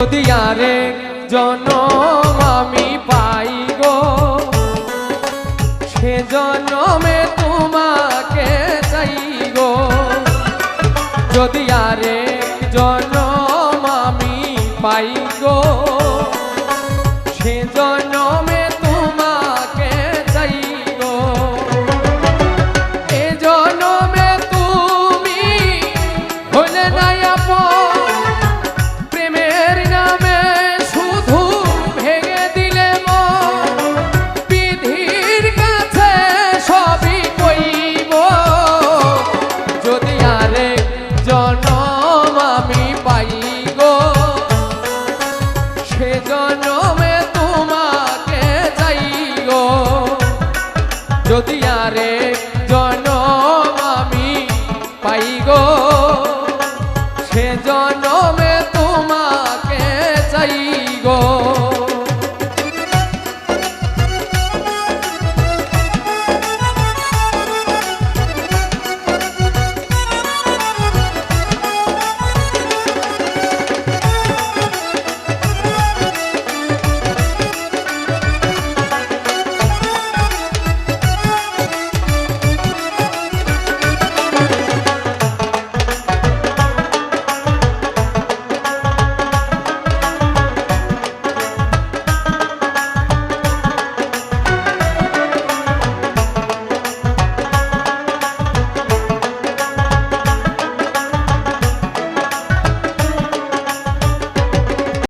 যদি আরেক জনম আমি পাই গো, সে জনমে তোমাকে চাই গো। যদি আরেক জনম আমি পাই গো, সে জনমে তোমাকে চাই গো। এ জনমে তুমি হলে না আপন, প্রেমের নামে শুধু ভেঙে দিলে মন। বিধির কাছে সবই কইব, যদি আরেক জনম আমি পাই গো, সে জনমে তোমাকে চাই গো। যদি আরেক জনম আমি পাই গো, সে জনমে তোমাকে চাই গো।